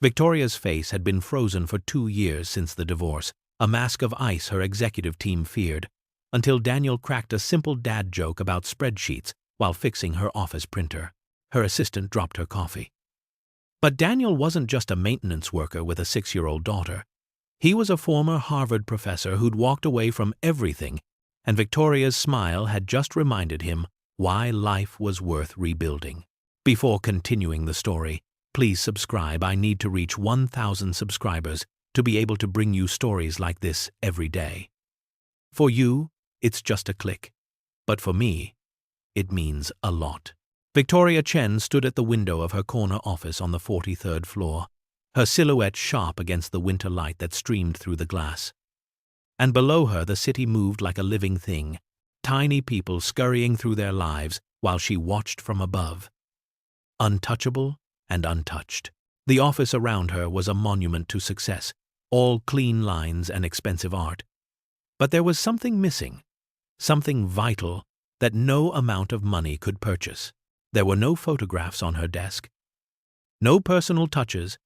Victoria's face had been frozen for 2 years since the divorce, a mask of ice her executive team feared, until Daniel cracked a simple dad joke about spreadsheets while fixing her office printer. Her assistant dropped her coffee. But Daniel wasn't just a maintenance worker with a 6-year-old daughter. He was a former Harvard professor who'd walked away from everything, and Victoria's smile had just reminded him why life was worth rebuilding. Before continuing the story, please subscribe. I need to reach 1,000 subscribers to be able to bring you stories like this every day. For you, it's just a click. But for me, it means a lot. Victoria Chen stood at the window of her corner office on the 43rd floor, her silhouette sharp against the winter light that streamed through the glass. And below her the city moved like a living thing, tiny people scurrying through their lives while she watched from above. Untouchable and untouched. The office around her was a monument to success, all clean lines and expensive art. But there was something missing, something vital that no amount of money could purchase. There were no photographs on her desk, no personal touches,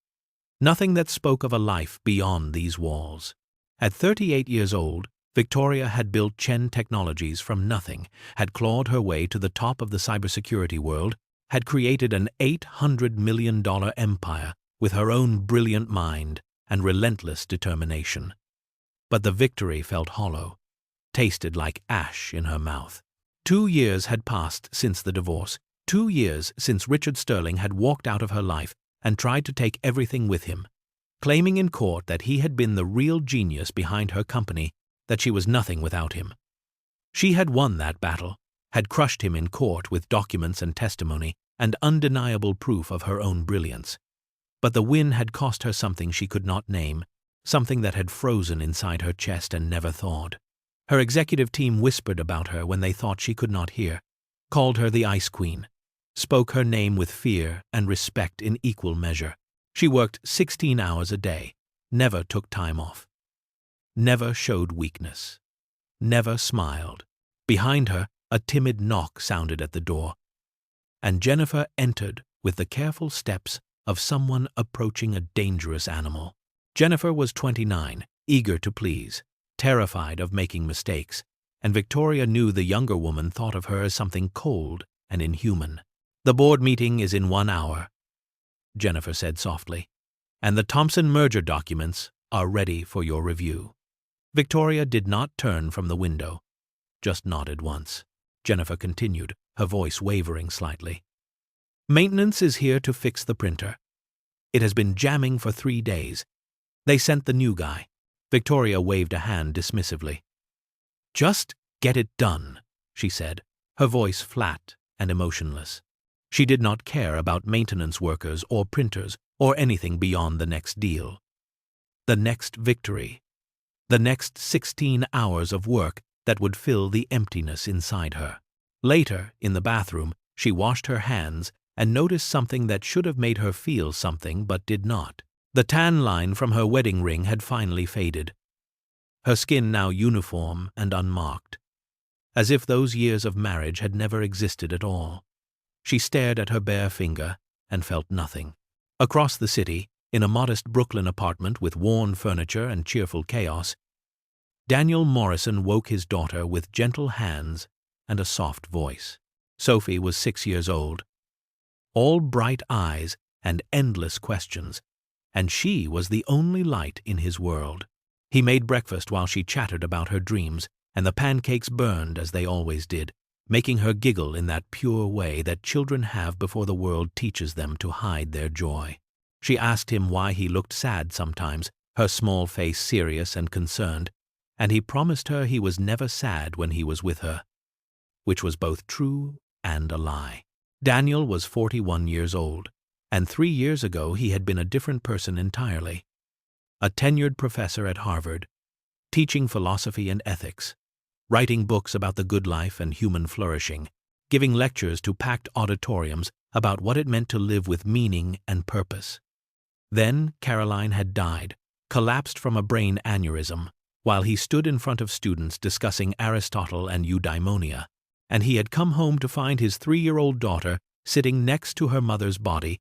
nothing that spoke of a life beyond these walls. At 38 years old, Victoria had built Chen Technologies from nothing, had clawed her way to the top of the cybersecurity world, had created an $800 million empire with her own brilliant mind and relentless determination. But the victory felt hollow, tasted like ash in her mouth. 2 years had passed since the divorce, 2 years since Richard Sterling had walked out of her life and tried to take everything with him, claiming in court that he had been the real genius behind her company, that she was nothing without him. She had won that battle, had crushed him in court with documents and testimony and undeniable proof of her own brilliance. But the win had cost her something she could not name, something that had frozen inside her chest and never thawed. Her executive team whispered about her when they thought she could not hear, called her the Ice Queen, spoke her name with fear and respect in equal measure. She worked 16 hours a day, never took time off, never showed weakness, never smiled. Behind her, a timid knock sounded at the door, and Jennifer entered with the careful steps of someone approaching a dangerous animal. Jennifer was 29, eager to please, terrified of making mistakes, and Victoria knew the younger woman thought of her as something cold and inhuman. "The board meeting is in 1 hour," Jennifer said softly, "and the Thompson merger documents are ready for your review." Victoria did not turn from the window, just nodded once. Jennifer continued, her voice wavering slightly. "Maintenance is here to fix the printer. It has been jamming for 3 days. They sent the new guy." Victoria waved a hand dismissively. "Just get it done," she said, her voice flat and emotionless. She did not care about maintenance workers or printers or anything beyond the next deal. The next victory. The next 16 hours of work that would fill the emptiness inside her. Later, in the bathroom, she washed her hands and noticed something that should have made her feel something but did not. The tan line from her wedding ring had finally faded, her skin now uniform and unmarked, as if those years of marriage had never existed at all. She stared at her bare finger and felt nothing. Across the city, in a modest Brooklyn apartment with worn furniture and cheerful chaos, Daniel Morrison woke his daughter with gentle hands and a soft voice. Sophie was 6 years old, all bright eyes and endless questions, and she was the only light in his world. He made breakfast while she chattered about her dreams, and the pancakes burned as they always did, making her giggle in that pure way that children have before the world teaches them to hide their joy. She asked him why he looked sad sometimes, her small face serious and concerned, and he promised her he was never sad when he was with her, which was both true and a lie. Daniel was 41 years old, and 3 years ago he had been a different person entirely. A tenured professor at Harvard, teaching philosophy and ethics, writing books about the good life and human flourishing, giving lectures to packed auditoriums about what it meant to live with meaning and purpose. Then Caroline had died, collapsed from a brain aneurysm, while he stood in front of students discussing Aristotle and eudaimonia, and he had come home to find his 3-year-old daughter sitting next to her mother's body,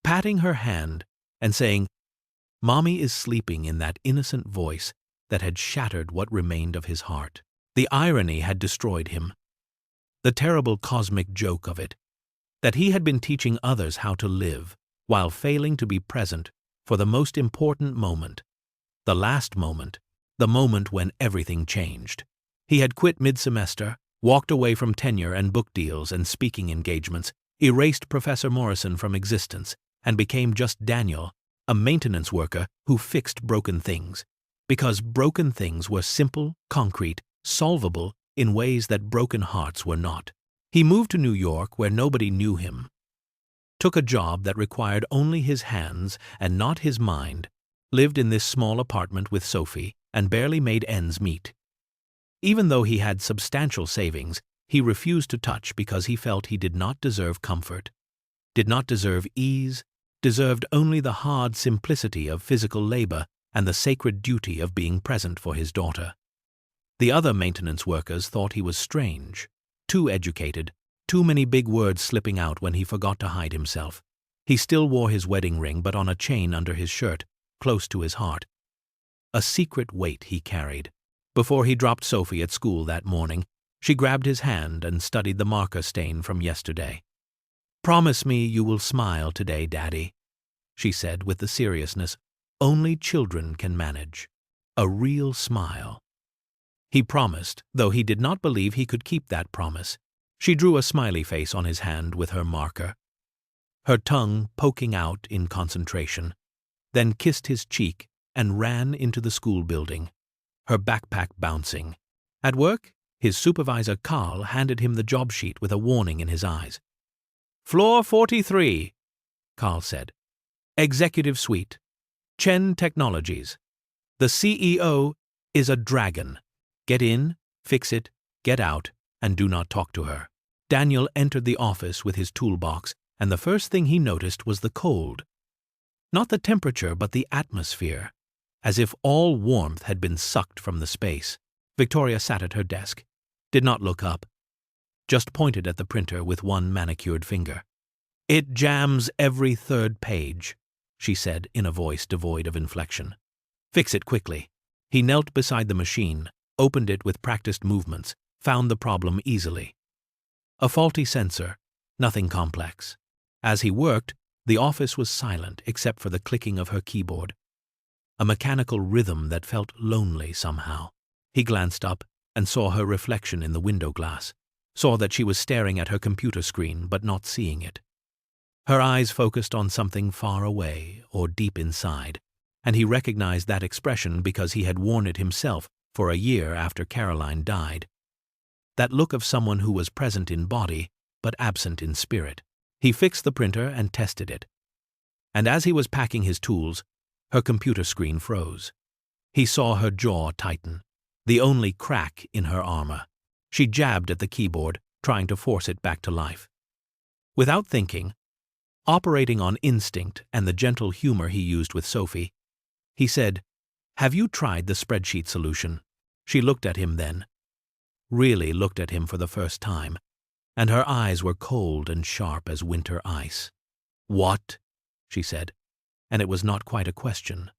patting her hand and saying, "Mommy is sleeping," in that innocent voice that had shattered what remained of his heart. The irony had destroyed him. The terrible cosmic joke of it, that he had been teaching others how to live while failing to be present for the most important moment, the last moment, the moment when everything changed. He had quit mid-semester, walked away from tenure and book deals and speaking engagements, erased Professor Morrison from existence, and became just Daniel, a maintenance worker who fixed broken things, because broken things were simple, concrete, solvable in ways that broken hearts were not. He moved to New York where nobody knew him, took a job that required only his hands and not his mind, lived in this small apartment with Sophie, and barely made ends meet. Even though he had substantial savings, he refused to touch because he felt he did not deserve comfort, did not deserve ease, deserved only the hard simplicity of physical labor and the sacred duty of being present for his daughter. The other maintenance workers thought he was strange, too educated, too many big words slipping out when he forgot to hide himself. He still wore his wedding ring, but on a chain under his shirt, close to his heart. A secret weight he carried. Before he dropped Sophie at school that morning, she grabbed his hand and studied the marker stain from yesterday. "Promise me you will smile today, Daddy," she said with the seriousness only children can manage. A real smile. He promised, though he did not believe he could keep that promise. She drew a smiley face on his hand with her marker, her tongue poking out in concentration, then kissed his cheek and ran into the school building, her backpack bouncing. At work, his supervisor Carl handed him the job sheet with a warning in his eyes. "Floor 43, Carl said. "Executive Suite. Chen Technologies. The CEO is a dragon. Get in, fix it, get out, and do not talk to her." Daniel entered the office with his toolbox, and the first thing he noticed was the cold. Not the temperature, but the atmosphere, as if all warmth had been sucked from the space. Victoria sat at her desk, did not look up, just pointed at the printer with one manicured finger. "It jams every third page," she said in a voice devoid of inflection. "Fix it quickly." He knelt beside the machine, opened it with practiced movements, found the problem easily. A faulty sensor, nothing complex. As he worked, the office was silent except for the clicking of her keyboard, a mechanical rhythm that felt lonely somehow. He glanced up and saw her reflection in the window glass, saw that she was staring at her computer screen but not seeing it. Her eyes focused on something far away or deep inside, and he recognized that expression because he had worn it himself for a year after Caroline died. That look of someone who was present in body but absent in spirit. He fixed the printer and tested it. And as he was packing his tools, her computer screen froze. He saw her jaw tighten, the only crack in her armor. She jabbed at the keyboard, trying to force it back to life. Without thinking, operating on instinct and the gentle humor he used with Sophie, he said, "Have you tried the spreadsheet solution?" She looked at him then, really looked at him for the first time, and her eyes were cold and sharp as winter ice. "What?" she said, and it was not quite a question,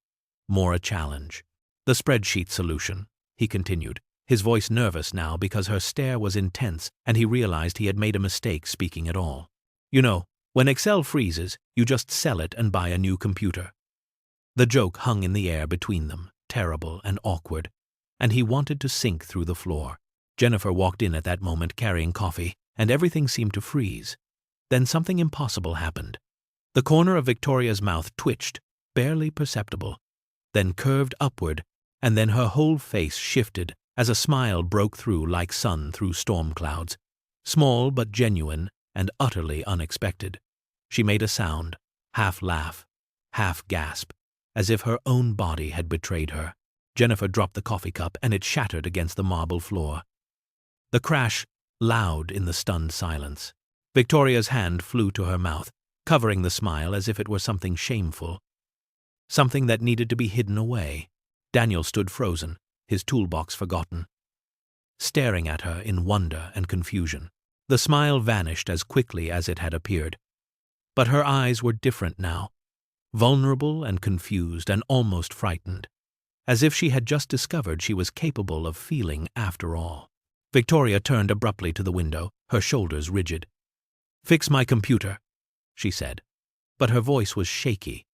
more a challenge. "The spreadsheet solution," he continued, his voice nervous now because her stare was intense and he realized he had made a mistake speaking at all. "You know, when Excel freezes, you just sell it and buy a new computer." The joke hung in the air between them, terrible and awkward, and he wanted to sink through the floor. Jennifer walked in at that moment carrying coffee, and everything seemed to freeze. Then something impossible happened. The corner of Victoria's mouth twitched, barely perceptible, then curved upward, and then her whole face shifted as a smile broke through like sun through storm clouds, small but genuine and utterly unexpected. She made a sound, half laugh, half gasp, as if her own body had betrayed her. Jennifer dropped the coffee cup and it shattered against the marble floor. The crash, loud in the stunned silence. Victoria's hand flew to her mouth, covering the smile as if it were something shameful, something that needed to be hidden away. Daniel stood frozen, his toolbox forgotten, staring at her in wonder and confusion. The smile vanished as quickly as it had appeared. But her eyes were different now, vulnerable and confused and almost frightened, as if she had just discovered she was capable of feeling after all. Victoria turned abruptly to the window, her shoulders rigid. "Fix my computer," she said, but her voice was shaky,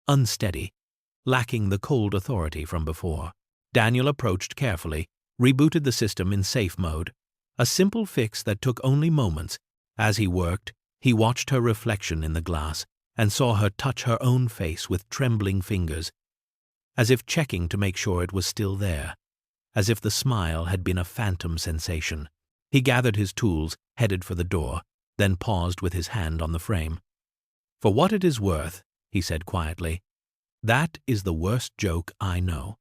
unsteady, lacking the cold authority from before. Daniel approached carefully, rebooted the system in safe mode, a simple fix that took only moments. As he worked, he watched her reflection in the glass and saw her touch her own face with trembling fingers, as if checking to make sure it was still there, as if the smile had been a phantom sensation. He gathered his tools, headed for the door, then paused with his hand on the frame. "For what it is worth," he said quietly, "that is the worst joke I know.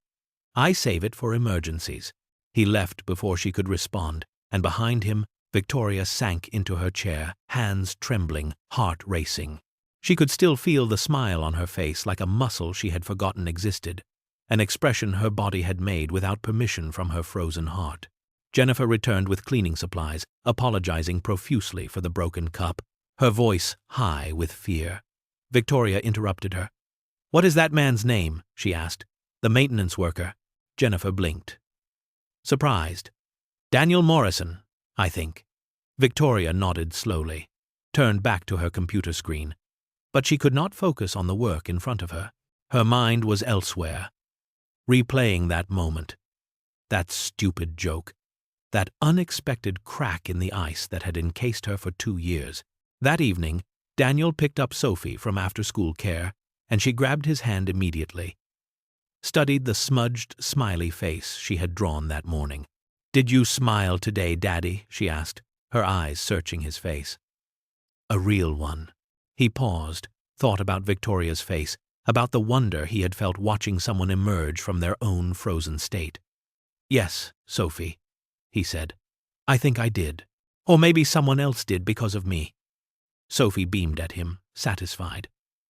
I save it for emergencies." He left before she could respond, and behind him, Victoria sank into her chair, hands trembling, heart racing. She could still feel the smile on her face like a muscle she had forgotten existed, an expression her body had made without permission from her frozen heart. Jennifer returned with cleaning supplies, apologizing profusely for the broken cup, her voice high with fear. Victoria interrupted her. "What is that man's name?" she asked. "The maintenance worker." Jennifer blinked. Surprised. "Daniel Morrison, I think." Victoria nodded slowly, turned back to her computer screen, but she could not focus on the work in front of her. Her mind was elsewhere, replaying that moment, that stupid joke, that unexpected crack in the ice that had encased her for 2 years. That evening, Daniel picked up Sophie from after-school care, and she grabbed his hand immediately, studied the smudged, smiley face she had drawn that morning. "Did you smile today, Daddy?" she asked, her eyes searching his face. A real one. He paused, thought about Victoria's face, about the wonder he had felt watching someone emerge from their own frozen state. "Yes, Sophie," he said. "I think I did. Or maybe someone else did because of me." Sophie beamed at him, satisfied.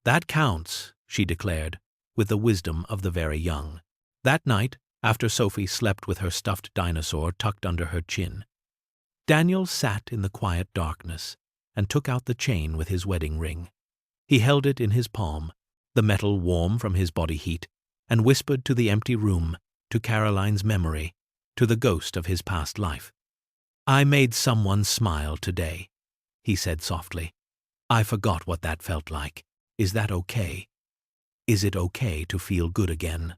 "That counts," she declared, with the wisdom of the very young. That night, after Sophie slept with her stuffed dinosaur tucked under her chin, Daniel sat in the quiet darkness and took out the chain with his wedding ring. He held it in his palm, the metal warm from his body heat, and whispered to the empty room, to Caroline's memory, to the ghost of his past life. "I made someone smile today," he said softly. "I forgot what that felt like. Is that okay? Is it okay to feel good again?"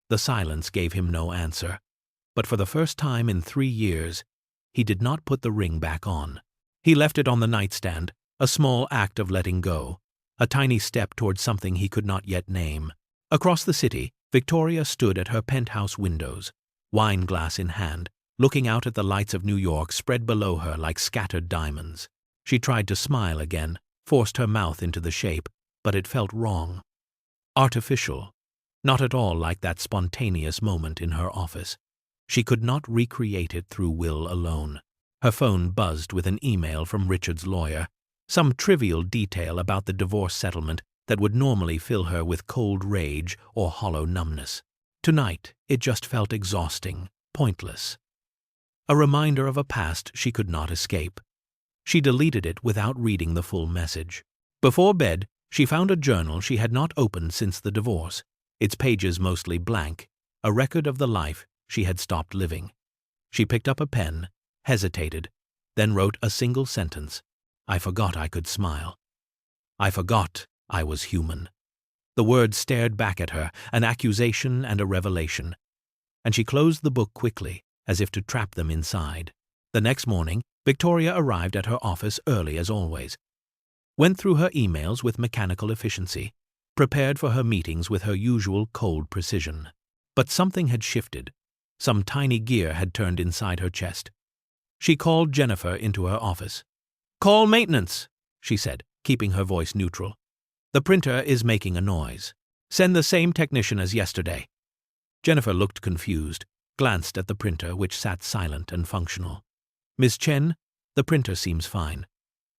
The silence gave him no answer, but for the first time in 3 years, he did not put the ring back on. He left it on the nightstand, a small act of letting go, a tiny step toward something he could not yet name. Across the city, Victoria stood at her penthouse windows, wine glass in hand, looking out at the lights of New York spread below her like scattered diamonds. She tried to smile again, forced her mouth into the shape, but it felt wrong. Artificial, not at all like that spontaneous moment in her office. She could not recreate it through will alone. Her phone buzzed with an email from Richard's lawyer, some trivial detail about the divorce settlement that would normally fill her with cold rage or hollow numbness. Tonight, it just felt exhausting, pointless. A reminder of a past she could not escape. She deleted it without reading the full message. Before bed, she found a journal she had not opened since the divorce, its pages mostly blank, a record of the life she had stopped living. She picked up a pen, hesitated, then wrote a single sentence. "I forgot I could smile. I forgot I was human." The words stared back at her, an accusation and a revelation, and she closed the book quickly, as if to trap them inside. The next morning, Victoria arrived at her office early as always, went through her emails with mechanical efficiency, prepared for her meetings with her usual cold precision. But something had shifted. Some tiny gear had turned inside her chest. She called Jennifer into her office. "Call maintenance," she said, keeping her voice neutral. "The printer is making a noise. Send the same technician as yesterday." Jennifer looked confused, glanced at the printer, which sat silent and functional. "Miss Chen, the printer seems fine."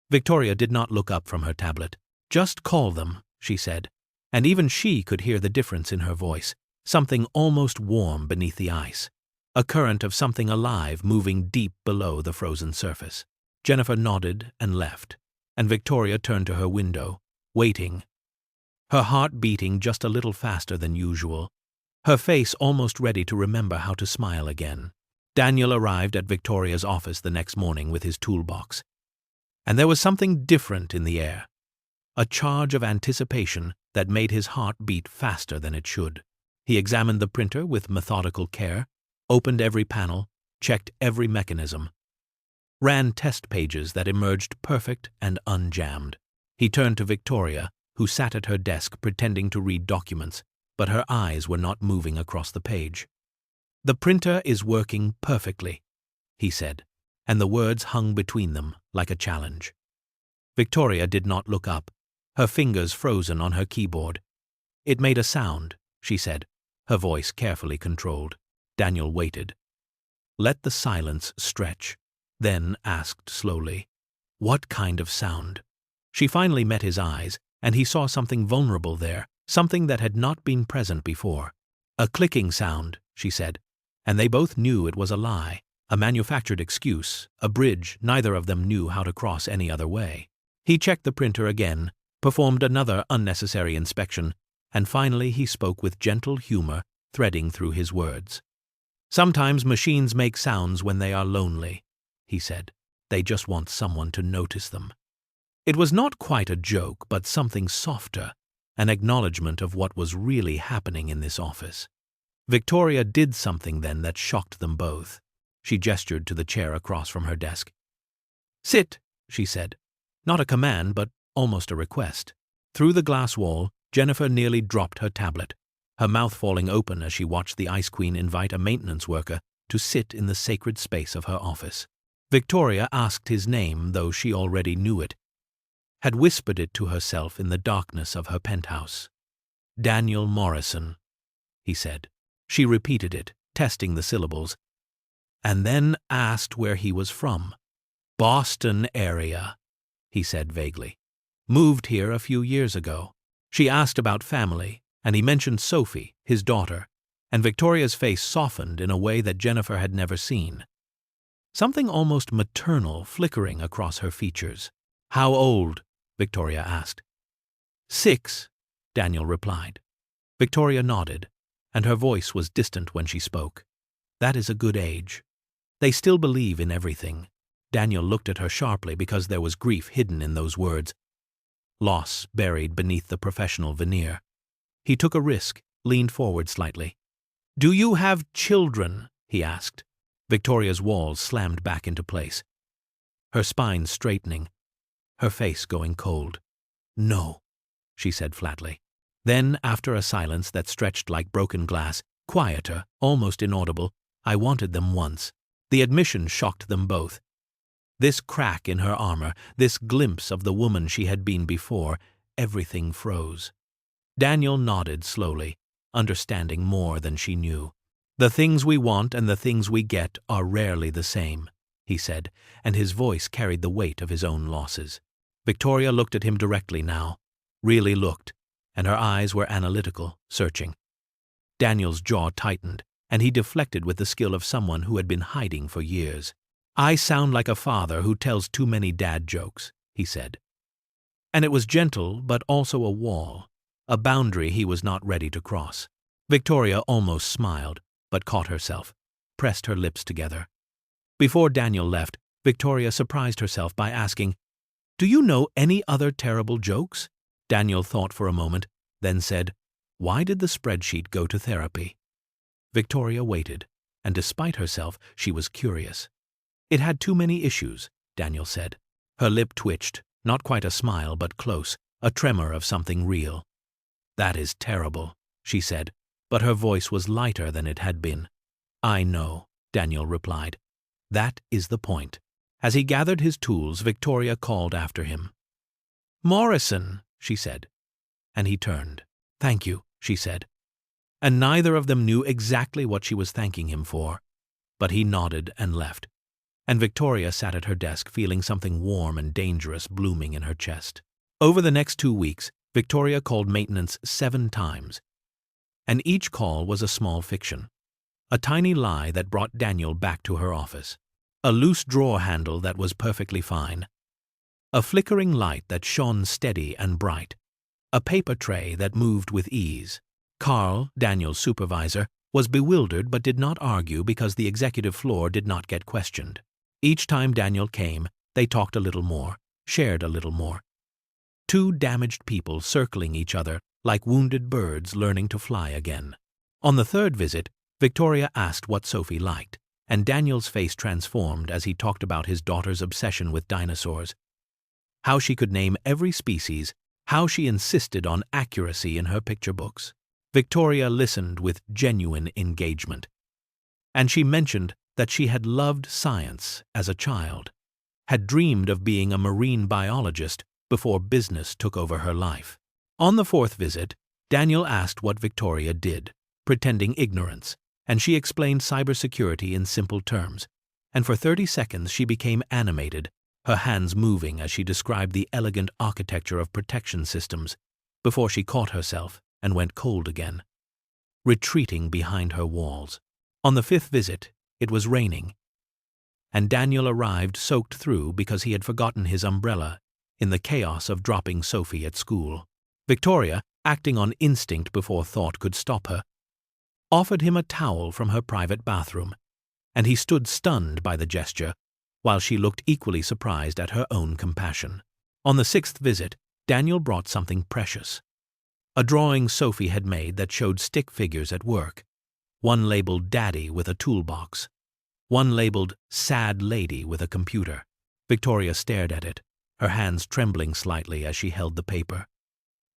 Victoria did not look up from her tablet. "Just call them," she said, and even she could hear the difference in her voice, something almost warm beneath the ice, a current of something alive moving deep below the frozen surface. Jennifer nodded and left, and Victoria turned to her window, waiting. her heart beating just a little faster than usual, her face almost ready to remember how to smile again. Daniel arrived at Victoria's office the next morning with his toolbox. And there was something different in the air, a charge of anticipation that made his heart beat faster than it should. He examined the printer with methodical care, opened every panel, checked every mechanism, ran test pages that emerged perfect and unjammed. He turned to Victoria, who sat at her desk pretending to read documents, but her eyes were not moving across the page. "The printer is working perfectly," he said, and the words hung between them like a challenge. Victoria did not look up, her fingers frozen on her keyboard. "It made a sound," she said, her voice carefully controlled. Daniel waited. Let the silence stretch, then asked slowly, "What kind of sound?" She finally met his eyes, and he saw something vulnerable there, something that had not been present before. "A clicking sound," she said, and they both knew it was a lie, a manufactured excuse, a bridge neither of them knew how to cross any other way. He checked the printer again, performed another unnecessary inspection, and finally he spoke with gentle humor threading through his words. "Sometimes machines make sounds when they are lonely," he said. "They just want someone to notice them." It was not quite a joke, but something softer, an acknowledgement of what was really happening in this office. Victoria did something then that shocked them both. She gestured to the chair across from her desk. "Sit," she said. Not a command, but almost a request. Through the glass wall, Jennifer nearly dropped her tablet, her mouth falling open as she watched the Ice Queen invite a maintenance worker to sit in the sacred space of her office. Victoria asked his name, though she already knew it, had whispered it to herself in the darkness of her penthouse. "Daniel Morrison," he said. She repeated it, testing the syllables, and then asked where he was from. "Boston area," he said vaguely. "Moved here a few years ago." She asked about family, and he mentioned Sophie, his daughter, and Victoria's face softened in a way that Jennifer had never seen. Something almost maternal flickering across her features. "How old?" Victoria asked. 6, Daniel replied. Victoria nodded, and her voice was distant when she spoke. "That is a good age. They still believe in everything." Daniel looked at her sharply because there was grief hidden in those words, loss buried beneath the professional veneer. He took a risk, leaned forward slightly. "Do you have children?" he asked. Victoria's walls slammed back into place, her spine straightening, her face going cold. "No," she said flatly. Then, after a silence that stretched like broken glass, quieter, almost inaudible, "I wanted them once." The admission shocked them both. This crack in her armor, this glimpse of the woman she had been before, everything froze. Daniel nodded slowly, understanding more than she knew. "The things we want and the things we get are rarely the same," he said, and his voice carried the weight of his own losses. Victoria looked at him directly now, really looked, and her eyes were analytical, searching. Daniel's jaw tightened, and he deflected with the skill of someone who had been hiding for years. "I sound like a father who tells too many dad jokes," he said. And it was gentle, but also a wall, a boundary he was not ready to cross. Victoria almost smiled, but caught herself, pressed her lips together. Before Daniel left, Victoria surprised herself by asking, "Do you know any other terrible jokes?" Daniel thought for a moment, then said, "Why did the spreadsheet go to therapy?" Victoria waited, and despite herself, she was curious. "It had too many issues," Daniel said. Her lip twitched, not quite a smile, but close, a tremor of something real. "That is terrible," she said, but her voice was lighter than it had been. "I know," Daniel replied. "That is the point." As he gathered his tools, Victoria called after him. "Morrison," she said, and he turned. "Thank you," she said. And neither of them knew exactly what she was thanking him for, but he nodded and left. And Victoria sat at her desk feeling something warm and dangerous blooming in her chest. Over the next 2 weeks, Victoria called maintenance 7 times, and each call was a small fiction. A tiny lie that brought Daniel back to her office. A loose drawer handle that was perfectly fine. A flickering light that shone steady and bright. a paper tray that moved with ease. Carl, Daniel's supervisor, was bewildered but did not argue because the executive floor did not get questioned. Each time Daniel came, they talked a little more, shared a little more. Two damaged people circling each other like wounded birds learning to fly again. On the third visit, Victoria asked what Sophie liked, and Daniel's face transformed as he talked about his daughter's obsession with dinosaurs. How she could name every species, how she insisted on accuracy in her picture books. Victoria listened with genuine engagement. And she mentioned that she had loved science as a child, had dreamed of being a marine biologist before business took over her life. On the fourth visit, Daniel asked what Victoria did, pretending ignorance, and she explained cybersecurity in simple terms. And for 30 seconds she became animated, her hands moving as she described the elegant architecture of protection systems, before she caught herself and went cold again, retreating behind her walls. On the fifth visit, it was raining, and Daniel arrived soaked through because he had forgotten his umbrella in the chaos of dropping Sophie at school. Victoria, acting on instinct before thought could stop her, offered him a towel from her private bathroom, and he stood stunned by the gesture, while she looked equally surprised at her own compassion. On the sixth visit, Daniel brought something precious. A drawing Sophie had made that showed stick figures at work, one labeled Daddy with a toolbox, one labeled Sad Lady with a computer. Victoria stared at it, her hands trembling slightly as she held the paper.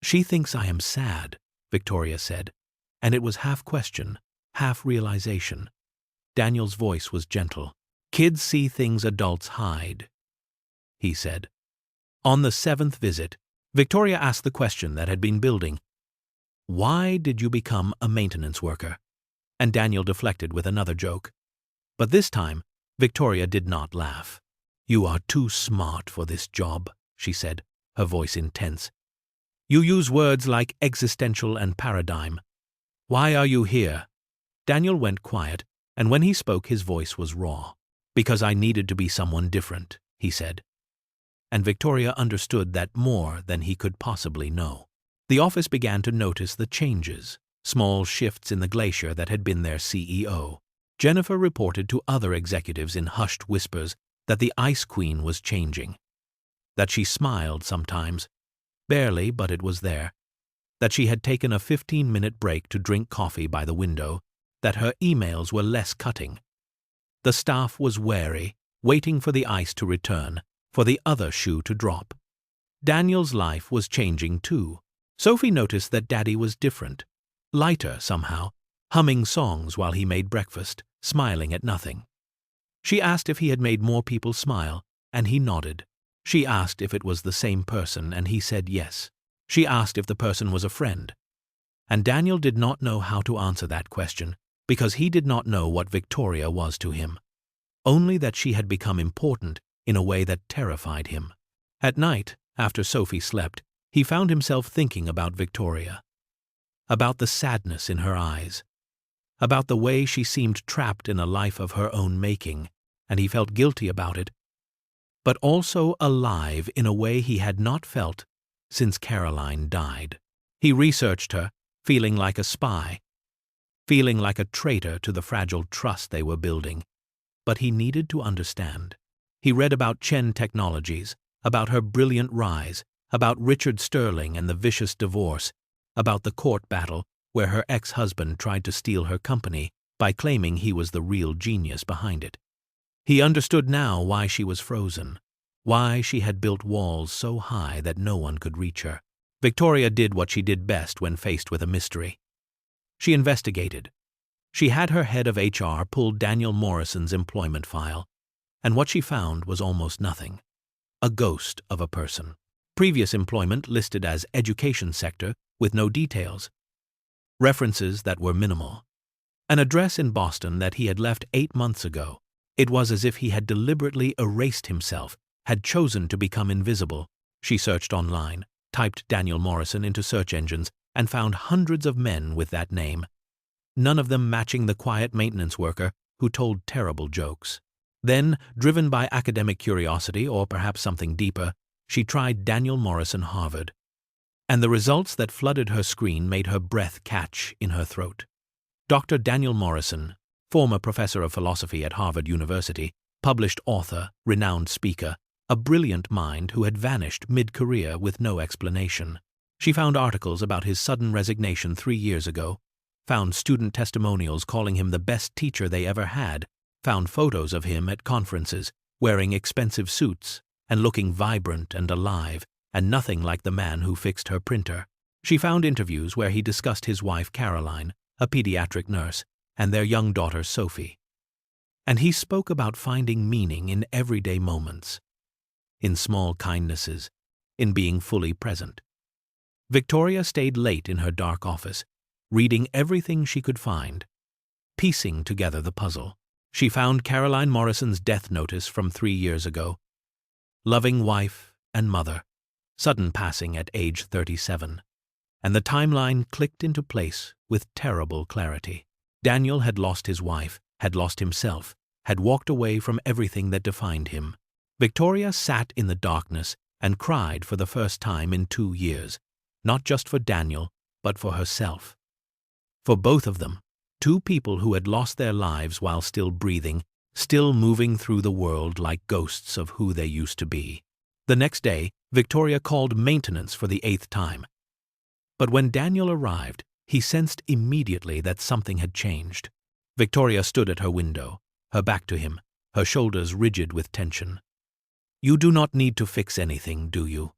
"She thinks I am sad," Victoria said, and it was half question, half realization. Daniel's voice was gentle. "Kids see things adults hide," he said. On the seventh visit, Victoria asked the question that had been building. "Why did you become a maintenance worker?" And Daniel deflected with another joke. But this time, Victoria did not laugh. "You are too smart for this job," she said, her voice intense. "You use words like existential and paradigm. Why are you here?" Daniel went quiet, and when he spoke his voice was raw. "Because I needed to be someone different," he said. And Victoria understood that more than he could possibly know. The office began to notice the changes, small shifts in the glacier that had been their CEO. Jennifer reported to other executives in hushed whispers that the Ice Queen was changing, that she smiled sometimes, barely, but it was there, that she had taken a 15-minute break to drink coffee by the window, that her emails were less cutting. The staff was wary, waiting for the ice to return, for the other shoe to drop. Daniel's life was changing too. Sophie noticed that Daddy was different, lighter somehow, humming songs while he made breakfast, smiling at nothing. She asked if he had made more people smile, and he nodded. She asked if it was the same person, and he said yes. She asked if the person was a friend. And Daniel did not know how to answer that question, because he did not know what Victoria was to him. Only that she had become important in a way that terrified him. At night, after Sophie slept, he found himself thinking about Victoria, about the sadness in her eyes, about the way she seemed trapped in a life of her own making, and he felt guilty about it, but also alive in a way he had not felt since Caroline died. He researched her, feeling like a spy, feeling like a traitor to the fragile trust they were building, but he needed to understand. He read about Chen Technologies, about her brilliant rise, about Richard Sterling and the vicious divorce, about the court battle where her ex-husband tried to steal her company by claiming he was the real genius behind it. He understood now why she was frozen, why she had built walls so high that no one could reach her. Victoria did what she did best when faced with a mystery. She investigated. She had her head of HR pull Daniel Morrison's employment file, and what she found was almost nothing. A ghost of a person. Previous employment listed as education sector with no details. References that were minimal. An address in Boston that he had left 8 months ago. It was as if he had deliberately erased himself, had chosen to become invisible. She searched online, typed Daniel Morrison into search engines, and found hundreds of men with that name, none of them matching the quiet maintenance worker who told terrible jokes. Then, driven by academic curiosity or perhaps something deeper, she tried Daniel Morrison Harvard. and the results that flooded her screen made her breath catch in her throat. Dr. Daniel Morrison, former professor of philosophy at Harvard University, published author, renowned speaker, a brilliant mind who had vanished mid-career with no explanation. She found articles about his sudden resignation 3 years ago, found student testimonials calling him the best teacher they ever had, found photos of him at conferences, wearing expensive suits and looking vibrant and alive, and nothing like the man who fixed her printer. She found interviews where he discussed his wife Caroline, a pediatric nurse, and their young daughter Sophie. And he spoke about finding meaning in everyday moments, in small kindnesses, in being fully present. Victoria stayed late in her dark office, reading everything she could find, piecing together the puzzle. She found Caroline Morrison's death notice from 3 years ago. Loving wife and mother, sudden passing at age 37. And the timeline clicked into place with terrible clarity. Daniel had lost his wife, had lost himself, had walked away from everything that defined him. Victoria sat in the darkness and cried for the first time in 2 years, not just for Daniel, but for herself. For both of them, 2 people who had lost their lives while still breathing, still moving through the world like ghosts of who they used to be. The next day, Victoria called maintenance for the 8th time. But when Daniel arrived, he sensed immediately that something had changed. Victoria stood at her window, her back to him, her shoulders rigid with tension. "You do not need to fix anything, do you?"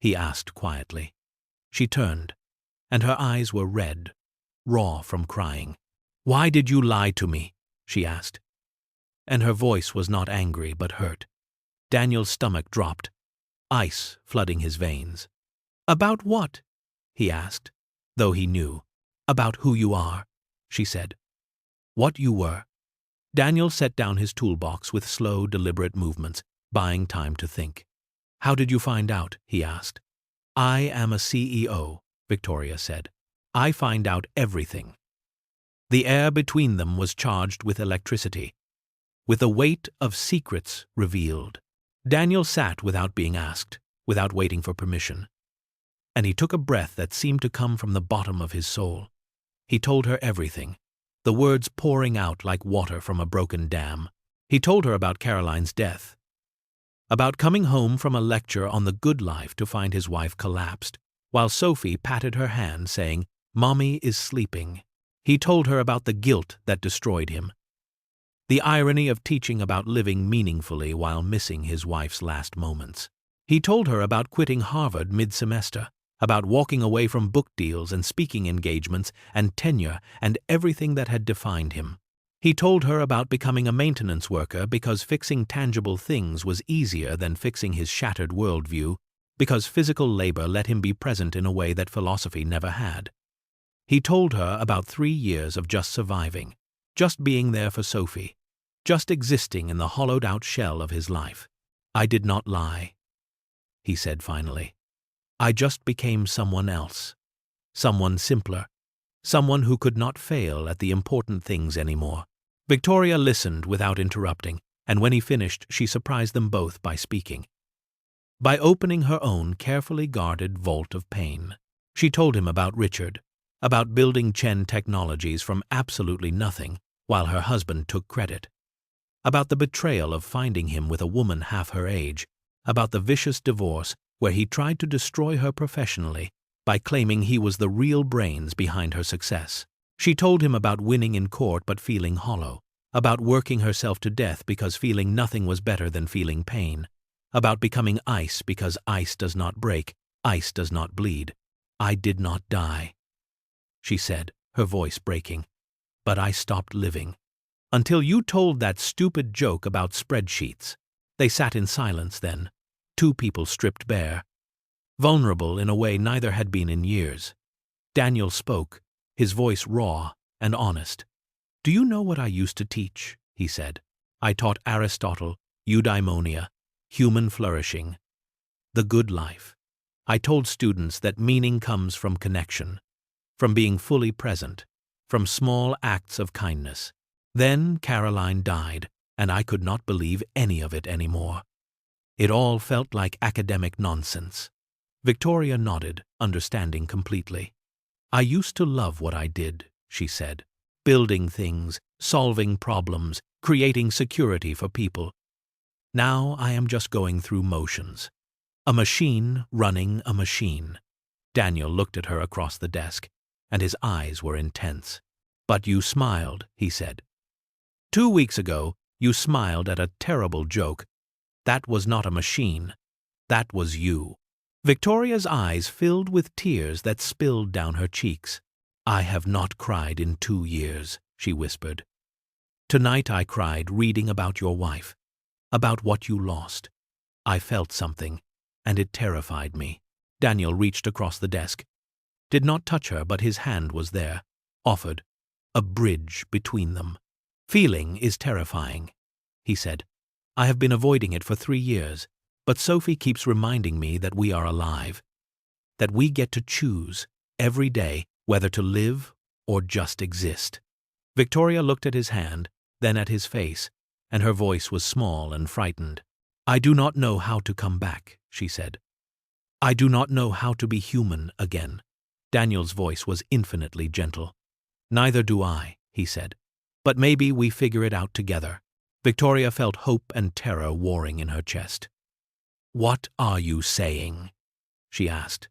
he asked quietly. She turned, and her eyes were red, raw from crying. "Why did you lie to me?" she asked. And her voice was not angry but hurt. Daniel's stomach dropped, ice flooding his veins. "About what?" he asked, though he knew. "About who you are," she said. "What you were." Daniel set down his toolbox with slow, deliberate movements, buying time to think. "How did you find out?" he asked. "I am a CEO," Victoria said. "I find out everything." The air between them was charged with electricity, with the weight of secrets revealed. Daniel sat without being asked, without waiting for permission. And he took a breath that seemed to come from the bottom of his soul. He told her everything, the words pouring out like water from a broken dam. He told her about Caroline's death, about coming home from a lecture on the good life to find his wife collapsed, while Sophie patted her hand saying, "Mommy is sleeping." He told her about the guilt that destroyed him, the irony of teaching about living meaningfully while missing his wife's last moments. He told her about quitting Harvard mid-semester, about walking away from book deals and speaking engagements and tenure and everything that had defined him. He told her about becoming a maintenance worker because fixing tangible things was easier than fixing his shattered worldview, because physical labor let him be present in a way that philosophy never had. He told her about 3 years of just surviving, just being there for Sophie, just existing in the hollowed-out shell of his life. "I did not lie," he said finally. "I just became someone else, someone simpler, someone who could not fail at the important things anymore." Victoria listened without interrupting, and when he finished, she surprised them both by speaking. By opening her own carefully guarded vault of pain. She told him about Richard, about building Chen Technologies from absolutely nothing while her husband took credit, about the betrayal of finding him with a woman half her age, about the vicious divorce where he tried to destroy her professionally by claiming he was the real brains behind her success. She told him about winning in court but feeling hollow, about working herself to death because feeling nothing was better than feeling pain, about becoming ice because ice does not break, ice does not bleed. "I did not die," she said, her voice breaking, "but I stopped living. Until you told that stupid joke about spreadsheets." They sat in silence then, 2 people stripped bare, vulnerable in a way neither had been in years. Daniel spoke, his voice raw and honest. "Do you know what I used to teach?" he said. "I taught Aristotle, eudaimonia, human flourishing, the good life. I told students that meaning comes from connection, from being fully present, from small acts of kindness. Then Caroline died, and I could not believe any of it anymore. It all felt like academic nonsense." Victoria nodded, understanding completely. "I used to love what I did," she said. "Building things, solving problems, creating security for people. Now I am just going through motions. A machine running a machine." Daniel looked at her across the desk, and his eyes were intense. "But you smiled," he said. "2 weeks ago, you smiled at a terrible joke. That was not a machine. That was you." Victoria's eyes filled with tears that spilled down her cheeks. "I have not cried in 2 years," she whispered. "Tonight I cried reading about your wife, about what you lost. I felt something, and it terrified me." Daniel reached across the desk, did not touch her, but his hand was there, offered, a bridge between them. "Feeling is terrifying," he said. "I have been avoiding it for 3 years, but Sophie keeps reminding me that we are alive, that we get to choose every day whether to live or just exist." Victoria looked at his hand, then at his face, and her voice was small and frightened. "I do not know how to come back," she said. "I do not know how to be human again." Daniel's voice was infinitely gentle. "Neither do I," he said. "But maybe we figure it out together." Victoria felt hope and terror warring in her chest. "What are you saying?" she asked.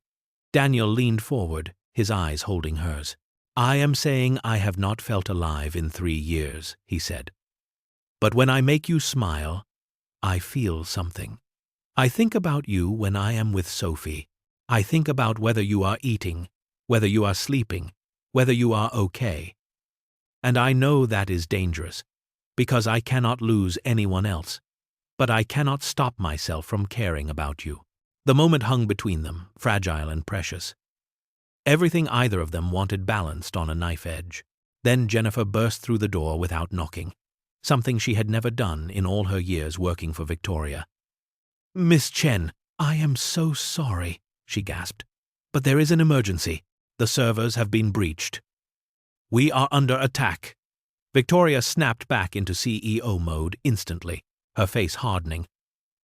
Daniel leaned forward, his eyes holding hers. "I am saying I have not felt alive in 3 years," he said. "But when I make you smile, I feel something. I think about you when I am with Sophie. I think about whether you are eating, whether you are sleeping, whether you are okay. And I know that is dangerous, because I cannot lose anyone else. But I cannot stop myself from caring about you." The moment hung between them, fragile and precious. Everything either of them wanted balanced on a knife edge. Then Jennifer burst through the door without knocking, something she had never done in all her years working for Victoria. "Miss Chen, I am so sorry," she gasped. "But there is an emergency. The servers have been breached. We are under attack." Victoria snapped back into CEO mode instantly, her face hardening,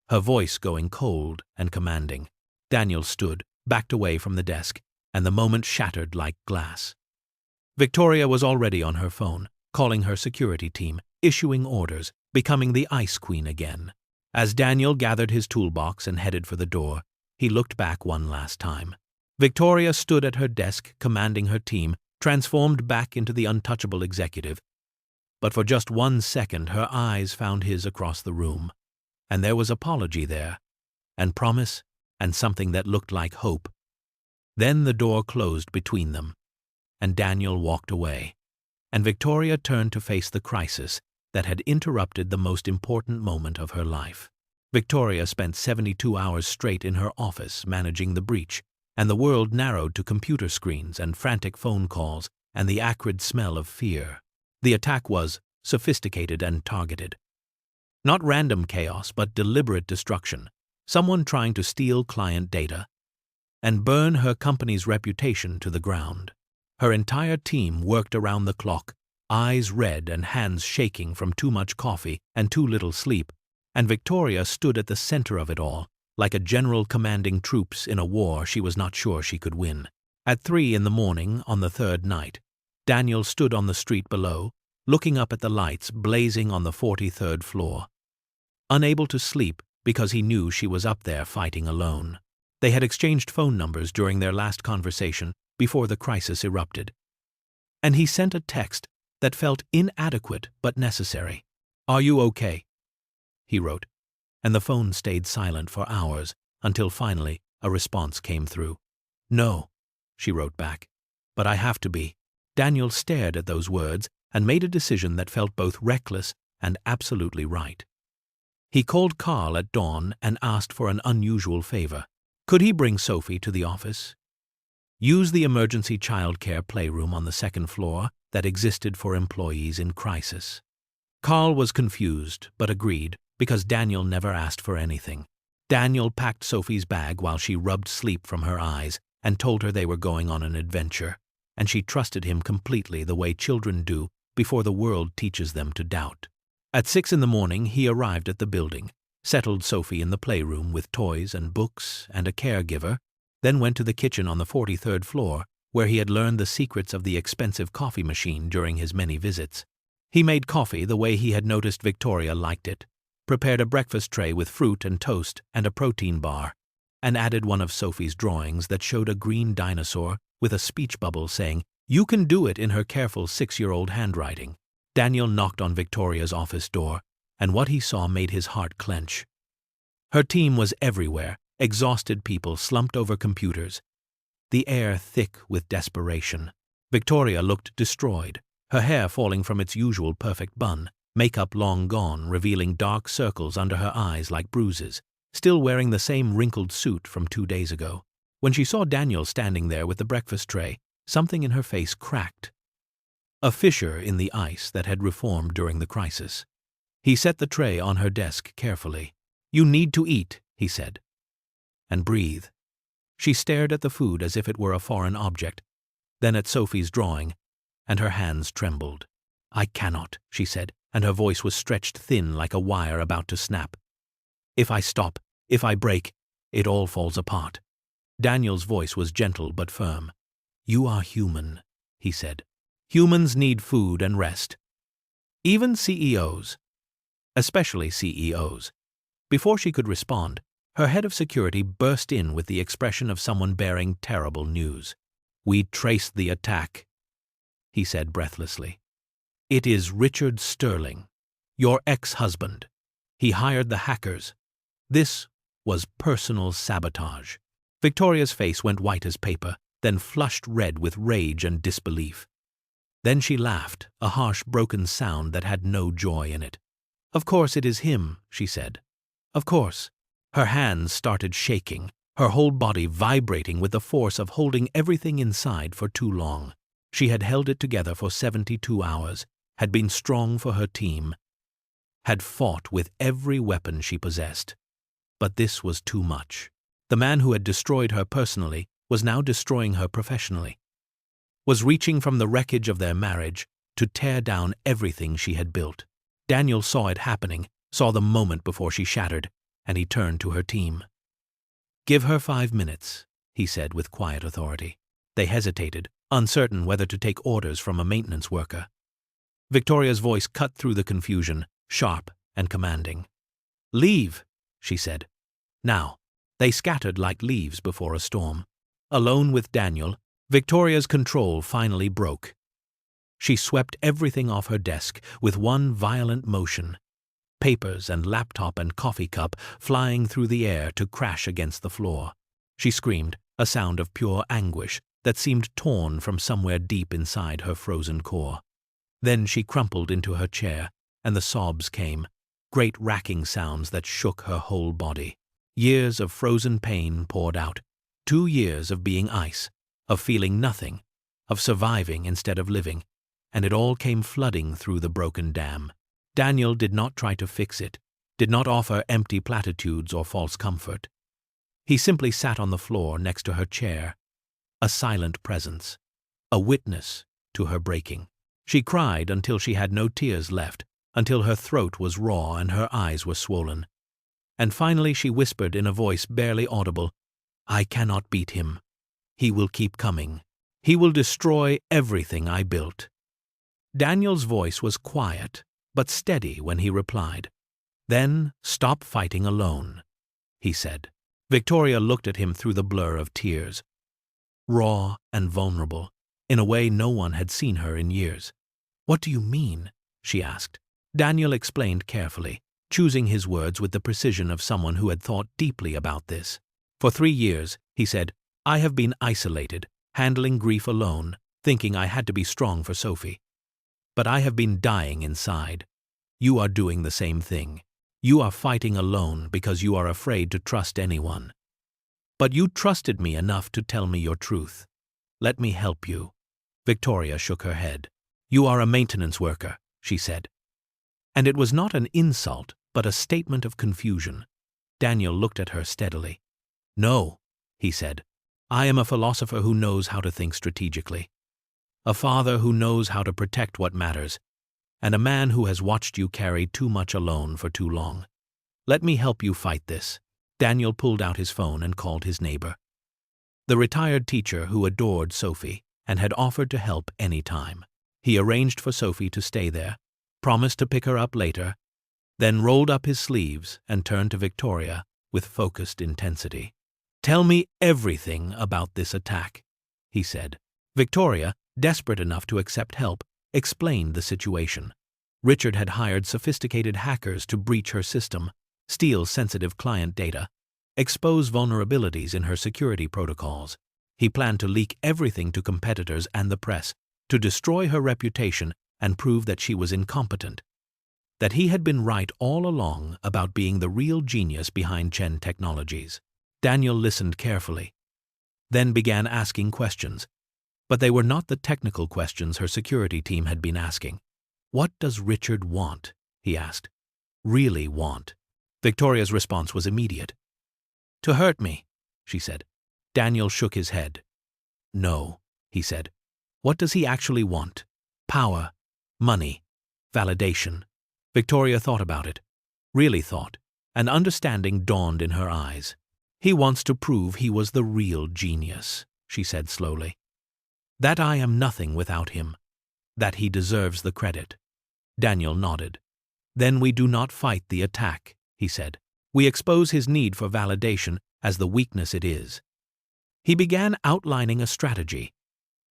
her voice going cold and commanding. Daniel stood, backed away from the desk, and the moment shattered like glass. Victoria was already on her phone, calling her security team, issuing orders, becoming the Ice Queen again. As Daniel gathered his toolbox and headed for the door, he looked back one last time. Victoria stood at her desk, commanding her team, transformed back into the untouchable executive. But for just 1 second her eyes found his across the room, and there was apology there, and promise, and something that looked like hope. Then the door closed between them, and Daniel walked away, and Victoria turned to face the crisis that had interrupted the most important moment of her life. Victoria spent 72 hours straight in her office managing the breach, and the world narrowed to computer screens and frantic phone calls and the acrid smell of fear. The attack was sophisticated and targeted. Not random chaos, but deliberate destruction. Someone trying to steal client data and burn her company's reputation to the ground. Her entire team worked around the clock, eyes red and hands shaking from too much coffee and too little sleep, and Victoria stood at the center of it all, like a general commanding troops in a war she was not sure she could win. At 3 in the morning on the 3rd night, Daniel stood on the street below, looking up at the lights blazing on the 43rd floor. Unable to sleep because he knew she was up there fighting alone. They had exchanged phone numbers during their last conversation before the crisis erupted. And he sent a text that felt inadequate but necessary. "Are you okay?" he wrote, and the phone stayed silent for hours until finally a response came through. "No," she wrote back, "but I have to be." Daniel stared at those words and made a decision that felt both reckless and absolutely right. He called Carl at dawn and asked for an unusual favor. Could he bring Sophie to the office? Use the emergency childcare playroom on the 2nd floor that existed for employees in crisis. Carl was confused, but agreed, because Daniel never asked for anything. Daniel packed Sophie's bag while she rubbed sleep from her eyes and told her they were going on an adventure, and she trusted him completely the way children do before the world teaches them to doubt. At 6 in the morning he arrived at the building, settled Sophie in the playroom with toys and books and a caregiver, then went to the kitchen on the 43rd floor, where he had learned the secrets of the expensive coffee machine during his many visits. He made coffee the way he had noticed Victoria liked it, prepared a breakfast tray with fruit and toast and a protein bar, and added one of Sophie's drawings that showed a green dinosaur with a speech bubble saying, "You can do it," in her careful 6-year-old handwriting. Daniel knocked on Victoria's office door, and what he saw made his heart clench. Her team was everywhere, exhausted people slumped over computers, the air thick with desperation. Victoria looked destroyed, her hair falling from its usual perfect bun, makeup long gone, revealing dark circles under her eyes like bruises, still wearing the same wrinkled suit from 2 days ago. When she saw Daniel standing there with the breakfast tray, something in her face cracked. A fissure in the ice that had reformed during the crisis. He set the tray on her desk carefully. "You need to eat," he said. "And breathe." She stared at the food as if it were a foreign object, then at Sophie's drawing, and her hands trembled. "I cannot," she said, and her voice was stretched thin like a wire about to snap. "If I stop, if I break, it all falls apart." Daniel's voice was gentle but firm. "You are human," he said. "Humans need food and rest. Even CEOs. Especially CEOs." Before she could respond, her head of security burst in with the expression of someone bearing terrible news. "We traced the attack," he said breathlessly. "It is Richard Sterling, your ex-husband. He hired the hackers. This was personal sabotage." Victoria's face went white as paper, then flushed red with rage and disbelief. Then she laughed, a harsh, broken sound that had no joy in it. "Of course it is him," she said. "Of course." Her hands started shaking, her whole body vibrating with the force of holding everything inside for too long. She had held it together for 72 hours, had been strong for her team, had fought with every weapon she possessed. But this was too much. The man who had destroyed her personally was now destroying her professionally, was reaching from the wreckage of their marriage to tear down everything she had built. Daniel saw it happening, saw the moment before she shattered, and he turned to her team. "Give her 5 minutes," he said with quiet authority. They hesitated, uncertain whether to take orders from a maintenance worker. Victoria's voice cut through the confusion, sharp and commanding. "Leave," she said. Now, they scattered like leaves before a storm. Alone with Daniel, Victoria's control finally broke. She swept everything off her desk with one violent motion, papers and laptop and coffee cup flying through the air to crash against the floor. She screamed, a sound of pure anguish that seemed torn from somewhere deep inside her frozen core. Then she crumpled into her chair, and the sobs came, great racking sounds that shook her whole body. Years of frozen pain poured out, 2 years of being ice, of feeling nothing, of surviving instead of living, and it all came flooding through the broken dam. Daniel did not try to fix it, did not offer empty platitudes or false comfort. He simply sat on the floor next to her chair, a silent presence, a witness to her breaking. She cried until she had no tears left, until her throat was raw and her eyes were swollen. And finally she whispered in a voice barely audible, "I cannot beat him. He will keep coming. He will destroy everything I built." Daniel's voice was quiet, but steady when he replied. "Then stop fighting alone," he said. Victoria looked at him through the blur of tears, raw and vulnerable, in a way no one had seen her in years. "What do you mean?" she asked. Daniel explained carefully, choosing his words with the precision of someone who had thought deeply about this. "For 3 years," he said, "I have been isolated, handling grief alone, thinking I had to be strong for Sophie. But I have been dying inside. You are doing the same thing. You are fighting alone because you are afraid to trust anyone. But you trusted me enough to tell me your truth. Let me help you." Victoria shook her head. "You are a maintenance worker," she said. And it was not an insult, but a statement of confusion. Daniel looked at her steadily. "No," he said. "I am a philosopher who knows how to think strategically. A father who knows how to protect what matters, and a man who has watched you carry too much alone for too long. Let me help you fight this." Daniel pulled out his phone and called his neighbor. the retired teacher who adored Sophie and had offered to help any time. He arranged for Sophie to stay there, promised to pick her up later, then rolled up his sleeves and turned to Victoria with focused intensity. "Tell me everything about this attack," he said. Victoria, desperate enough to accept help, explained the situation. Richard had hired sophisticated hackers to breach her system, steal sensitive client data, expose vulnerabilities in her security protocols. He planned to leak everything to competitors and the press, to destroy her reputation and prove that she was incompetent, that he had been right all along about being the real genius behind Chen Technologies. Daniel listened carefully, then began asking questions. But they were not the technical questions her security team had been asking. "What does Richard want?" he asked. "Really want?" Victoria's response was immediate. "To hurt me," she said. Daniel shook his head. "No," he said. "What does he actually want? Power, money, validation." Victoria thought about it, really thought, and understanding dawned in her eyes. "He wants to prove he was the real genius," she said slowly. "That I am nothing without him, that he deserves the credit." Daniel nodded. "Then we do not fight the attack," he said. "We expose his need for validation as the weakness it is." He began outlining a strategy,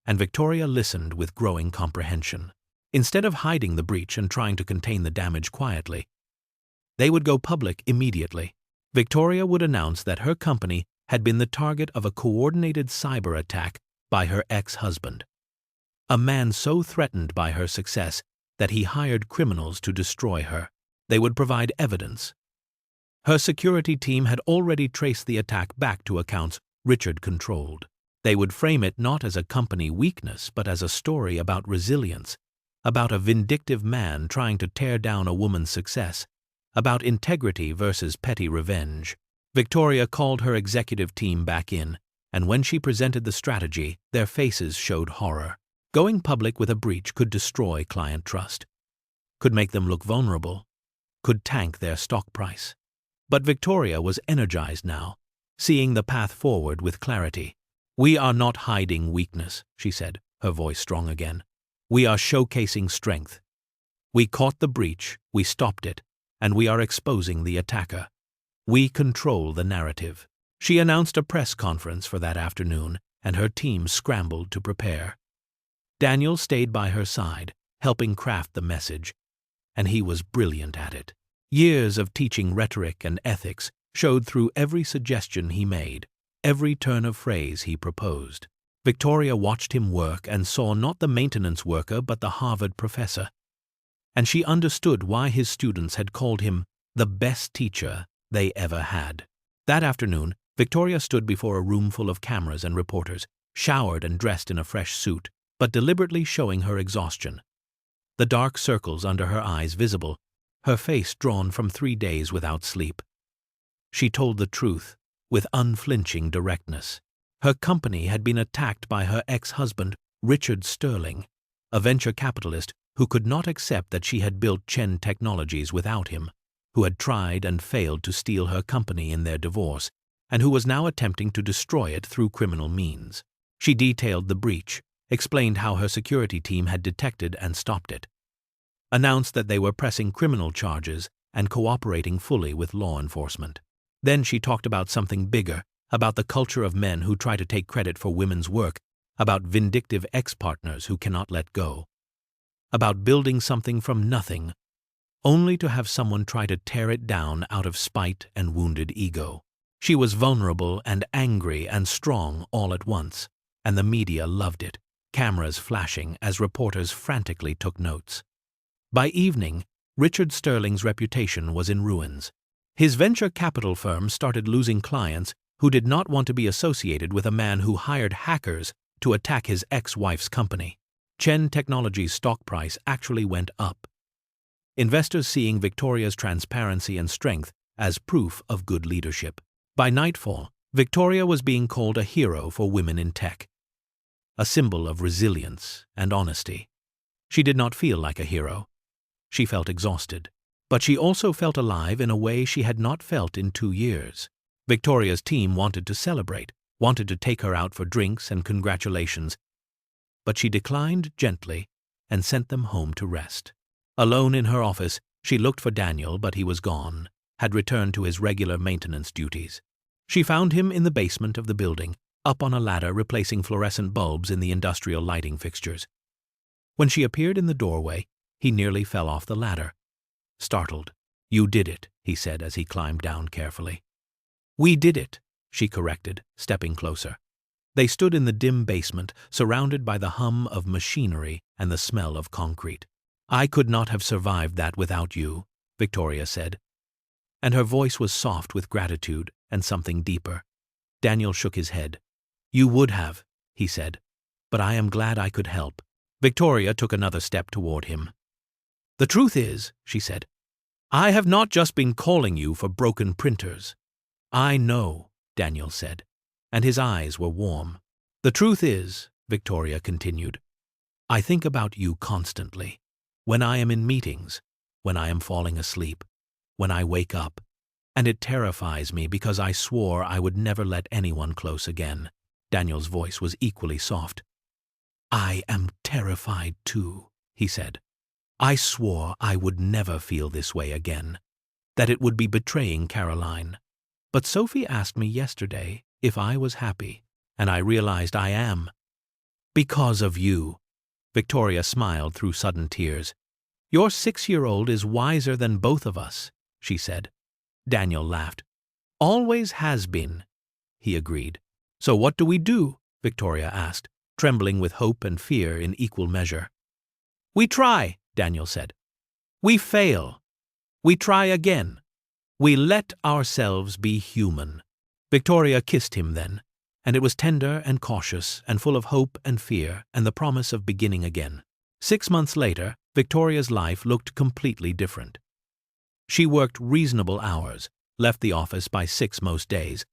and Victoria listened with growing comprehension. Instead of hiding the breach and trying to contain the damage quietly, they would go public immediately. Victoria would announce that her company had been the target of a coordinated cyber attack by her ex-husband, a man so threatened by her success that he hired criminals to destroy her. They would provide evidence. Her security team had already traced the attack back to accounts Richard controlled. They would frame it not as a company weakness, but as a story about resilience, about a vindictive man trying to tear down a woman's success, about integrity versus petty revenge. Victoria called her executive team back in, and when she presented the strategy, their faces showed horror. Going public with a breach could destroy client trust, could make them look vulnerable, could tank their stock price. But Victoria was energized now, seeing the path forward with clarity. "We are not hiding weakness," she said, her voice strong again. "We are showcasing strength. We caught the breach, we stopped it, and we are exposing the attacker. We control the narrative." She announced a press conference for that afternoon, and her team scrambled to prepare. Daniel stayed by her side, helping craft the message, and he was brilliant at it. Years of teaching rhetoric and ethics showed through every suggestion he made, every turn of phrase he proposed. Victoria watched him work and saw not the maintenance worker but the Harvard professor, and she understood why his students had called him the best teacher they ever had. That afternoon, Victoria stood before a room full of cameras and reporters, showered and dressed in a fresh suit, but deliberately showing her exhaustion. The dark circles under her eyes visible, her face drawn from 3 days without sleep. She told the truth with unflinching directness. Her company had been attacked by her ex-husband, Richard Sterling, a venture capitalist who could not accept that she had built Chen Technologies without him, who had tried and failed to steal her company in their divorce, and who was now attempting to destroy it through criminal means. She detailed the breach, explained how her security team had detected and stopped it, announced that they were pressing criminal charges and cooperating fully with law enforcement. Then she talked about something bigger, about the culture of men who try to take credit for women's work, about vindictive ex-partners who cannot let go, about building something from nothing, only to have someone try to tear it down out of spite and wounded ego. She was vulnerable and angry and strong all at once, and the media loved it, cameras flashing as reporters frantically took notes. By evening, Richard Sterling's reputation was in ruins. His venture capital firm started losing clients who did not want to be associated with a man who hired hackers to attack his ex-wife's company. Chen Technologies' stock price actually went up, investors seeing Victoria's transparency and strength as proof of good leadership. By nightfall, Victoria was being called a hero for women in tech, a symbol of resilience and honesty. She did not feel like a hero. She felt exhausted, but she also felt alive in a way she had not felt in 2 years. Victoria's team wanted to celebrate, wanted to take her out for drinks and congratulations, but she declined gently and sent them home to rest. Alone in her office, she looked for Daniel, but he was gone, had returned to his regular maintenance duties. She found him in the basement of the building, up on a ladder replacing fluorescent bulbs in the industrial lighting fixtures. When she appeared in the doorway, he nearly fell off the ladder. Startled, "You did it," he said as he climbed down carefully. "We did it," she corrected, stepping closer. They stood in the dim basement, surrounded by the hum of machinery and the smell of concrete. "I could not have survived that without you," Victoria said, and her voice was soft with gratitude and something deeper. Daniel shook his head. "You would have," he said, "but I am glad I could help." Victoria took another step toward him. "The truth is," she said, "I have not just been calling you for broken printers." "I know," Daniel said, and his eyes were warm. "The truth is," Victoria continued, "I think about you constantly. When I am in meetings, when I am falling asleep, when I wake up, and it terrifies me because I swore I would never let anyone close again." Daniel's voice was equally soft. "I am terrified too," he said. "I swore I would never feel this way again, that it would be betraying Caroline. But Sophie asked me yesterday if I was happy, and I realized I am. Because of you." Victoria smiled through sudden tears. "Your 6-year-old is wiser than both of us," she said. Daniel laughed. "Always has been," he agreed. "So what do we do?" Victoria asked, trembling with hope and fear in equal measure. "We try," Daniel said. "We fail. We try again. We let ourselves be human." Victoria kissed him then, and it was tender and cautious and full of hope and fear and the promise of beginning again. 6 months later, Victoria's life looked completely different. She worked reasonable hours, left the office by 6 most days,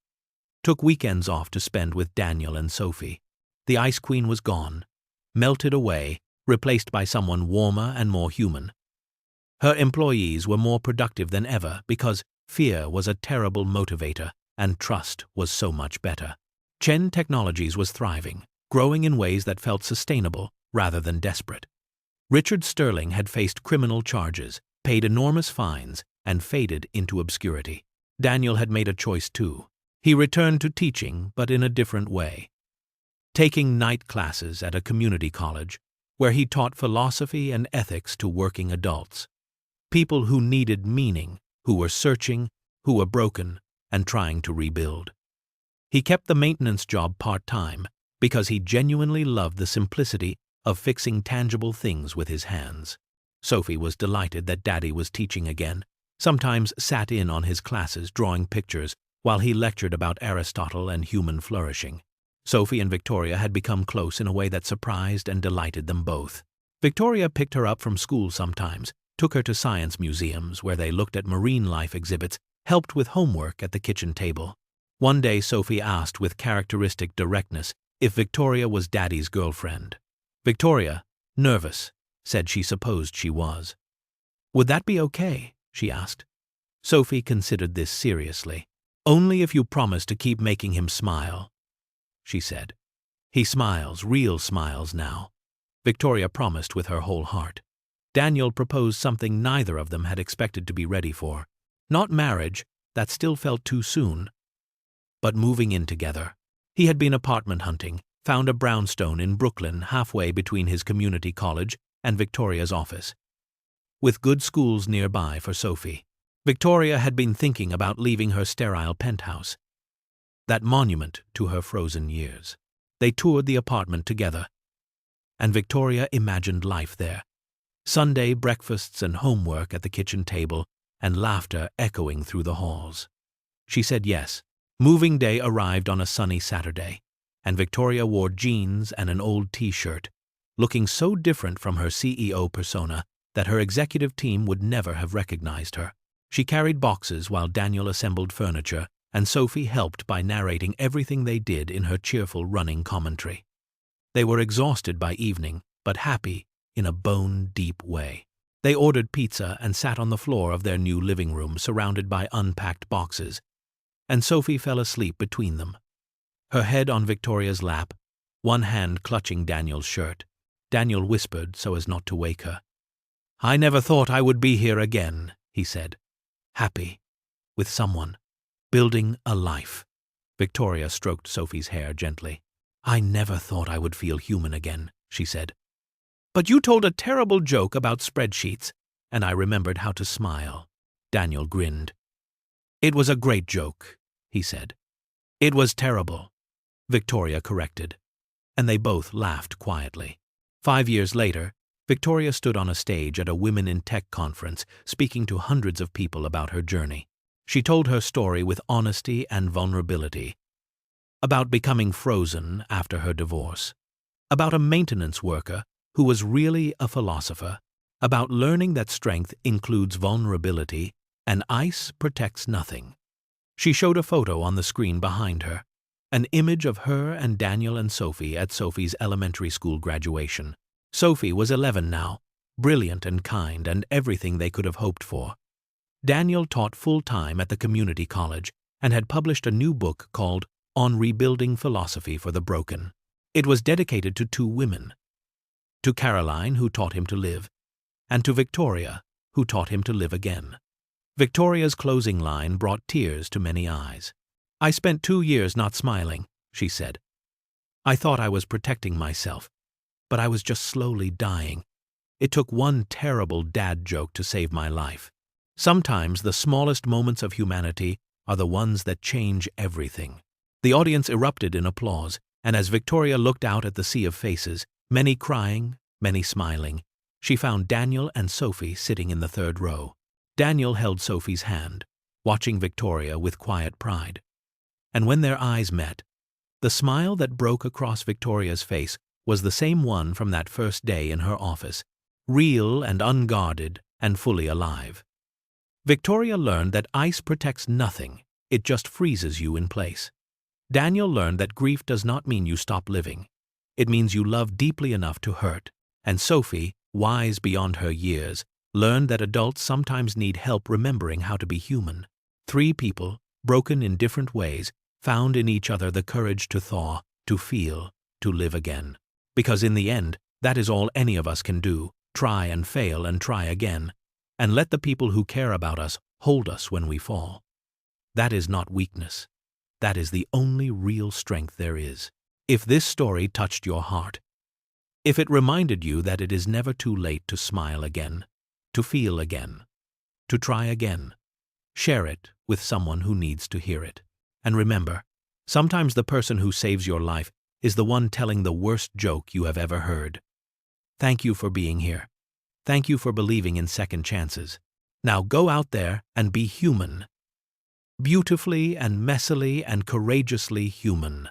took weekends off to spend with Daniel and Sophie. The Ice Queen was gone, melted away, replaced by someone warmer and more human. Her employees were more productive than ever because fear was a terrible motivator and trust was so much better. Chen Technologies was thriving, growing in ways that felt sustainable rather than desperate. Richard Sterling had faced criminal charges, paid enormous fines, and faded into obscurity. Daniel had made a choice too. He returned to teaching, but in a different way. Taking night classes at a community college, where he taught philosophy and ethics to working adults. People who needed meaning, who were searching, who were broken, and trying to rebuild. He kept the maintenance job part-time because he genuinely loved the simplicity of fixing tangible things with his hands. Sophie was delighted that Daddy was teaching again, sometimes sat in on his classes drawing pictures while he lectured about Aristotle and human flourishing. Sophie and Victoria had become close in a way that surprised and delighted them both. Victoria picked her up from school sometimes, took her to science museums where they looked at marine life exhibits, helped with homework at the kitchen table. One day Sophie asked with characteristic directness if Victoria was Daddy's girlfriend. Victoria, nervous, said she supposed she was. "Would that be okay?" she asked. Sophie considered this seriously. "Only if you promise to keep making him smile," she said. "He smiles, real smiles now." Victoria promised with her whole heart. Daniel proposed something neither of them had expected to be ready for. Not marriage, that still felt too soon, but moving in together. He had been apartment hunting, found a brownstone in Brooklyn halfway between his community college and Victoria's office, with good schools nearby for Sophie. Victoria had been thinking about leaving her sterile penthouse, that monument to her frozen years. They toured the apartment together, and Victoria imagined life there. Sunday breakfasts and homework at the kitchen table, and laughter echoing through the halls. She said yes. Moving day arrived on a sunny Saturday, and Victoria wore jeans and an old T-shirt, looking so different from her CEO persona that her executive team would never have recognized her. She carried boxes while Daniel assembled furniture, and Sophie helped by narrating everything they did in her cheerful running commentary. They were exhausted by evening, but happy in a bone-deep way. They ordered pizza and sat on the floor of their new living room surrounded by unpacked boxes, and Sophie fell asleep between them. her head on Victoria's lap, one hand clutching Daniel's shirt. Daniel whispered so as not to wake her. "I never thought I would be here again," he said. "Happy. With someone. Building a life." Victoria stroked Sophie's hair gently. "I never thought I would feel human again," she said. "But you told a terrible joke about spreadsheets, and I remembered how to smile." Daniel grinned. "It was a great joke," he said. "It was terrible," Victoria corrected, and they both laughed quietly. 5 years later, Victoria stood on a stage at a Women in Tech conference, speaking to hundreds of people about her journey. She told her story with honesty and vulnerability, about becoming frozen after her divorce, about a maintenance worker who was really a philosopher, about learning that strength includes vulnerability and ice protects nothing. She showed a photo on the screen behind her, an image of her and Daniel and Sophie at Sophie's elementary school graduation. Sophie was 11 now, brilliant and kind and everything they could have hoped for. Daniel taught full-time at the community college and had published a new book called On Rebuilding Philosophy for the Broken. It was dedicated to 2 women, to Caroline, who taught him to live, and to Victoria, who taught him to live again. Victoria's closing line brought tears to many eyes. "I spent 2 years not smiling," she said. "I thought I was protecting myself, but I was just slowly dying. It took one terrible dad joke to save my life." Sometimes the smallest moments of humanity are the ones that change everything. The audience erupted in applause, and as Victoria looked out at the sea of faces, many crying, many smiling, she found Daniel and Sophie sitting in the 3rd row. Daniel held Sophie's hand, watching Victoria with quiet pride. And when their eyes met, the smile that broke across Victoria's face was the same one from that first day in her office, real and unguarded and fully alive. Victoria learned that ice protects nothing, it just freezes you in place. Daniel learned that grief does not mean you stop living. It means you love deeply enough to hurt. And Sophie, wise beyond her years, learned that adults sometimes need help remembering how to be human. 3 people, broken in different ways, found in each other the courage to thaw, to feel, to live again. Because in the end, that is all any of us can do, try and fail and try again, and let the people who care about us hold us when we fall. That is not weakness. That is the only real strength there is. If this story touched your heart, if it reminded you that it is never too late to smile again, to feel again, to try again, share it with someone who needs to hear it. And remember, sometimes the person who saves your life is the one telling the worst joke you have ever heard. Thank you for being here. Thank you for believing in second chances. Now go out there and be human. Beautifully and messily and courageously human.